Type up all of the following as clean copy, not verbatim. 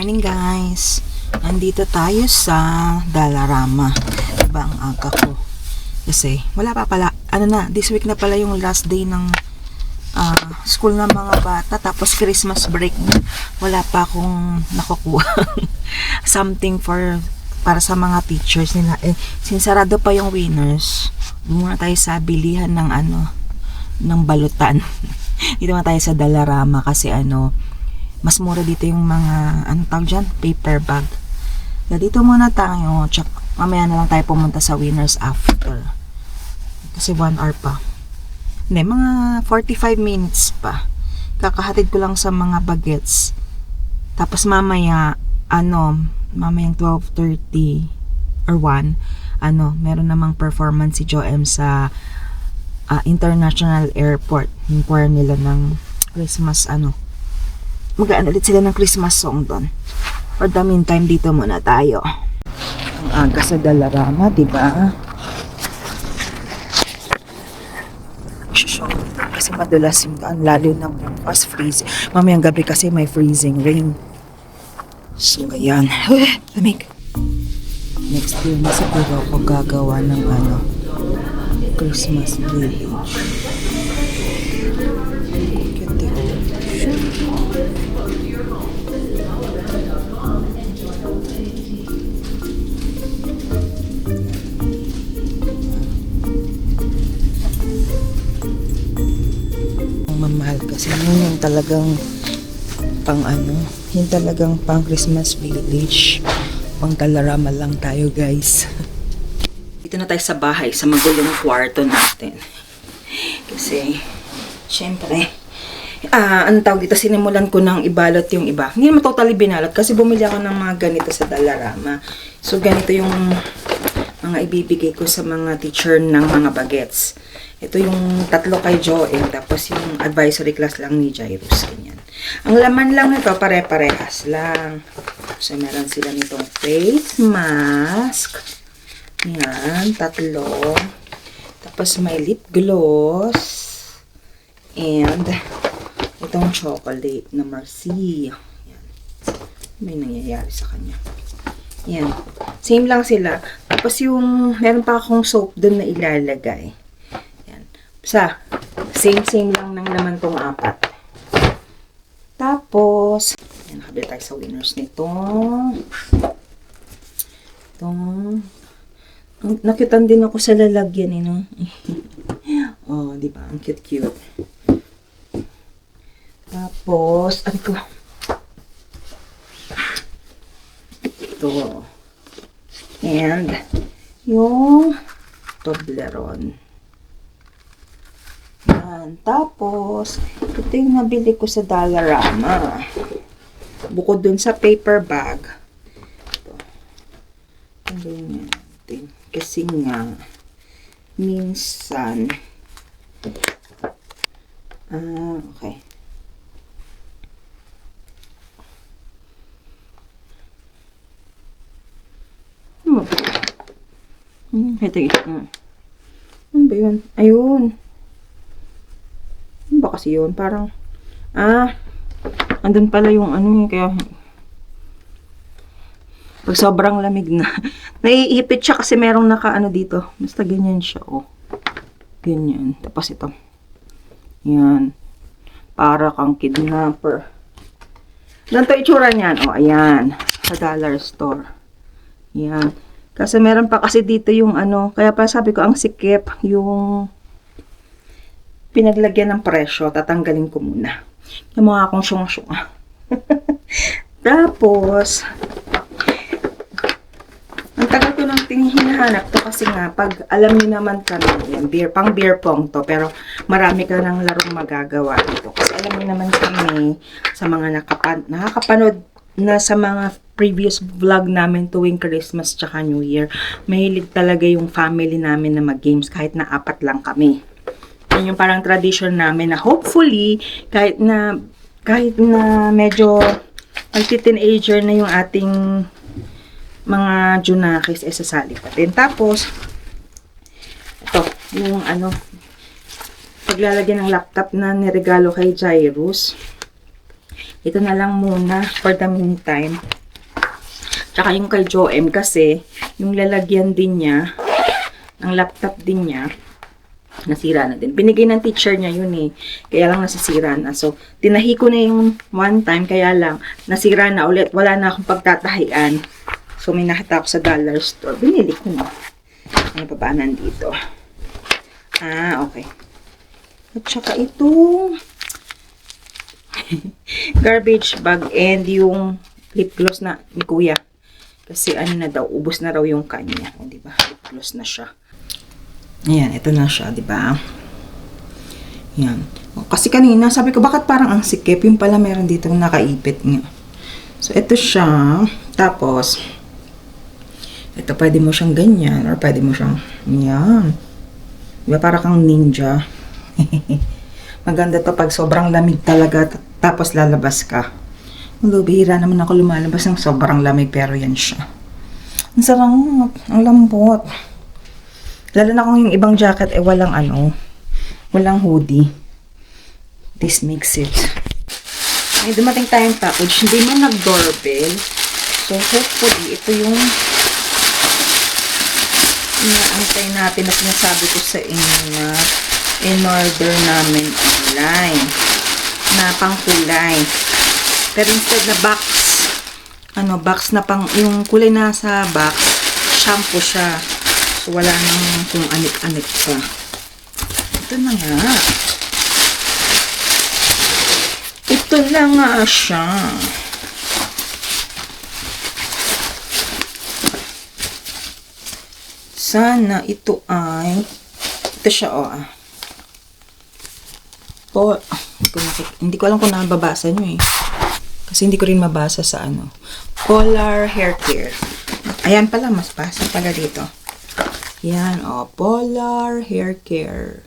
Morning guys! Nandito tayo sa Dollarama. Diba ang aga ko? Kasi wala pa pala, this week na pala yung last day ng school ng mga bata. Tapos Christmas break na. Wala pa akong nakukuha. Something para sa mga teachers nila. Sinsarado pa yung winners. Muna tayo sa bilihan ng ng balutan. Dito na tayo sa Dollarama kasi mas mura dito yung mga tawag dyan, paper bag. Dito muna tayo, mamaya na lang tayo pumunta sa winners after. Kasi 1 hour pa. Hindi, mga 45 minutes pa. Kakahatid ko lang sa mga bagets. Tapos mamaya, mamayang 12:30 or 1, meron namang performance si Joem sa International Airport. Yung choir nila ng Christmas, magaan ulit sila ng Christmas song doon. For the meantime, dito muna tayo. Ang aga sa Dollarama, diba? Kasi madulas yung lalo na bukas freeze. Mamayang gabi kasi may freezing rain. So, ayan. Lamig. Next year na siguro ako gagawa ng Christmas village. Mamahal kasi yun yung talagang yung talagang pang Christmas village. Pang Dollarama lang tayo guys. Dito na tayo sa bahay, sa magulong kwarto natin. Kasi syempre tawag dito, sinimulan ko ng ibalot yung iba. Hindi naman totally binalot kasi bumili ako ng mga ganito sa Dollarama. So ganito yung mga ibibigay ko sa mga teacher ng mga bagets. Ito yung 3 kay Joem, tapos yung advisory class lang ni Jairus, ganyan. Ang laman lang nito, pare-parehas lang. So, meron sila nitong face mask. Yan, 3. Tapos may lip gloss. And, itong chocolate na Mercy. Yan. May nangyayari sa kanya. Yan. Same lang sila. Tapos yung, meron pa akong soap dun na ilalagay. Same lang ng laman tong 4. Tapos, yan, nakabili tayo sa winners nito. Ito. Nakitan din ako sa lalagyan, Oh, di ba? Ang cute. Tapos, ito. And, yung Toblerone. Tapos, ito yung nabili ko sa Dollarama. Bukod dun sa paper bag. Ito. Natin. Kasi nga, minsan, okay. Ano ba yun? Ayun. Ano ba kasi yun? Parang, andun pala yung kaya, pag sobrang lamig na, naiipit siya kasi merong dito. Basta ganyan siya, Ganyan. Tapos ito. Yan. Para kang kidnapper. Ganito itsura niyan. Ayan. Sa dollar store. Yan. Kasi meron pa kasi dito yung kaya pa sabi ko, ang sikip, yung pinaglagyan ng presyo, tatanggalin ko muna. Yung mga akong syung-syung. Tapos, ang tagal ko nang hinahanap to kasi nga, pag alam niyo naman kami, yan, pang beer pong to, pero marami ka ng larong magagawa dito. Kasi alam niyo naman kami, sa mga nakakapanood na sa mga previous vlog namin tuwing Christmas tsaka New Year, mahilig talaga yung family namin na mag-games kahit na 4 lang kami. Yung parang tradition namin na hopefully kahit na medyo multi-teenager na yung ating mga Junakis sasali pa din. Tapos ito yung paglalagyan ng laptop na niregalo kay Jairus. ito na lang muna for the meantime. Tsaka yung kay Joem kasi, yung lalagyan din niya, ang laptop din niya, nasira na din. Binigay ng teacher niya yun eh. Kaya lang nasisira na. So, tinahi ko na yung one time, kaya lang, nasira na ulit. Wala na akong pagtatahian. So, may nakita ako sa dollar store. Binili ko na. Ano pa ba nandito? Ah, okay. At saka itong garbage bag and yung lip gloss na ni Kuya. Kasi ano na daw, ubos na raw yung kanya. O, diba? Lip gloss na siya. Ayan, ito na siya, diba? Yan. Kasi kanina, sabi ko, bakit parang ang sikip? Yung pala meron dito nakaipit nga. So, ito siya. Tapos, ito, pwede mo siyang ganyan. Or pwede mo siyang, yan. Diba, parang kang ninja. Maganda to pag sobrang lamig talaga. Tapos, lalabas ka. Bihira naman ako lumalabas ng sobrang lamig, pero yan siya. Ang sarap, ang lambot. Lalo na kung yung ibang jacket walang walang hoodie. This makes it. May dumating tayong package, hindi man nag-doorbell. So hopefully ito yung inaantay natin na sinasabi ko sa inyo na in-order namin online na pangkulay. Pero instead na box, box na pang, yung kulay na sa box, shampoo siya. So, wala nang kung anit-anit pa. Ito na nga. Ito na nga siya. Sana ito ay, ito siya hindi ko alam kung nababasa nyo eh. Kasi hindi ko rin mabasa sa Polar Hair Care. Ayan pala, mas basa pala dito. Yan, Polar Hair Care.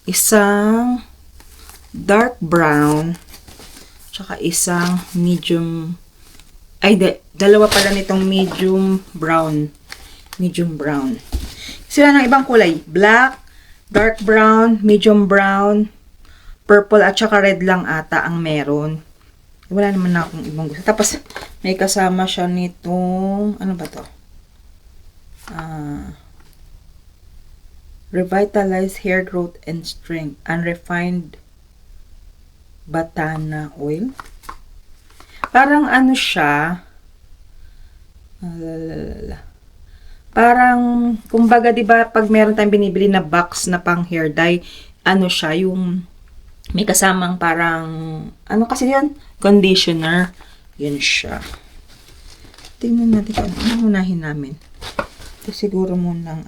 Isang dark brown, tsaka isang medium, dalawa pala nitong medium brown. Medium brown. Sila ng ibang kulay. Black, dark brown, medium brown, purple, at saka red lang ata ang meron. Wala naman na akong ibang gusto. Tapos, may kasama siya nitong, ano ba to? Revitalize hair growth and strength. Unrefined batana oil. Parang siya. Parang, kumbaga, diba, pag meron tayong binibili na box na pang hair dye, siya, yung may kasamang parang, kasi yan? Conditioner. Yan siya. Tingnan natin kung ano unahin namin. Ito siguro munang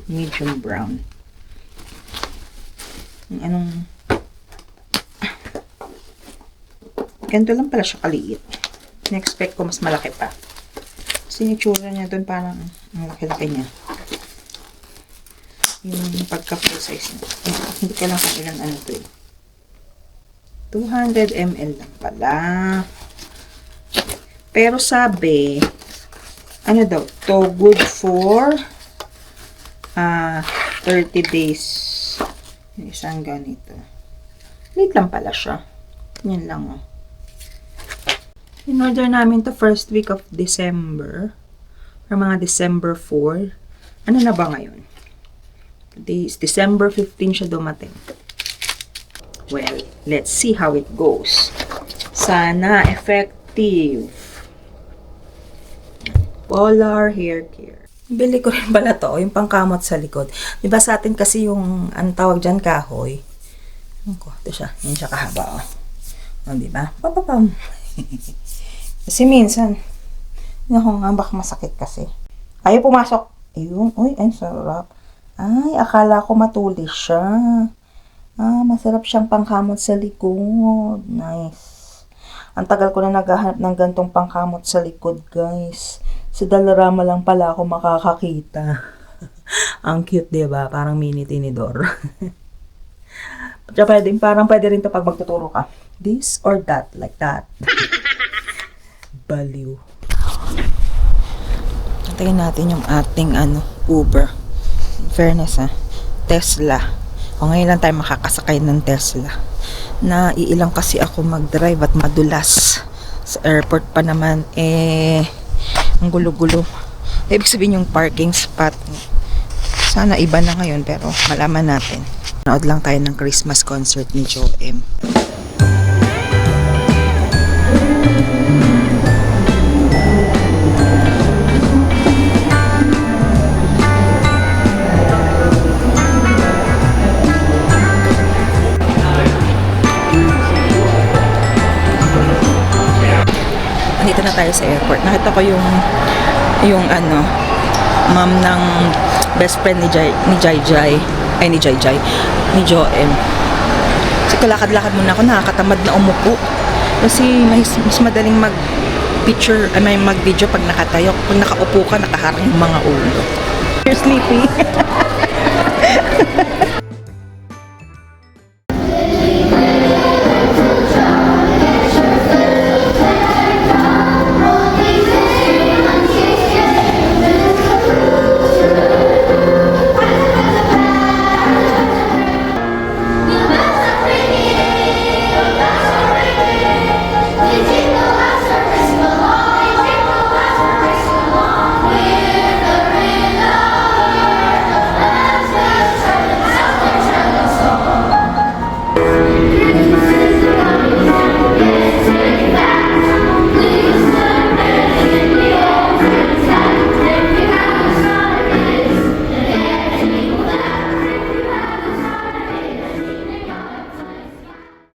medium brown. Yung ganito lang pala siya kaliit. Na-expect ko mas malaki pa. Kasi yung tsura niya doon parang ang laki-laki niya. Yung pagka-full size niya. Hindi ko lang kung ilan to eh. 200 ml lang pala. Pero sabi, daw, to good for 30 days. Yung isang ganito. Liit lang pala siya. Yan lang In-order namin to first week of December. Or mga December 4. Ano na ba ngayon? Today is December 15 siya dumating. Well, let's see how it goes. Sana effective. Polar Hair Care. Bili ko rin pala to, yung pangkamot sa likod. Diba sa atin kasi yung, tawag dyan, kahoy. Ito siya. Yan siya kahaba, diba? Papapam. Kasi minsan, nga baka masakit kasi. Ayaw pumasok. Ayun, uy, ang sarap. Ay, akala ko matulis siya. Masarap siyang pangkamot sa likod. Nice. Ang tagal ko na naghahanap ng gantong pangkamot sa likod, guys. Sa Dollarama lang pala ako makakakita. Ang cute, diba? Parang mini tinidor. Parang pwede rin to pag magtuturo ka. This or that, like that. Baliw. Tingnan natin yung ating Uber. In fairness, Tesla. O ngayon lang tayo makakasakay ng Tesla. na iilang kasi ako mag-drive at madulas. Sa airport pa naman, ang gulo-gulo. Ibig sabihin yung parking spot. Sana iba na ngayon, pero malaman natin. Nood lang tayo ng Christmas concert ni Joem. Nandito na tayo sa airport. Nakita ko yung mom ng best friend ni Joem. Kasi kalakad-lakad muna ako, nakakatamad na umupo. Kasi mas madaling mag-video pag nakatayo. Pag nakaupo ka, nakaharang yung mga ulo. You're sleepy.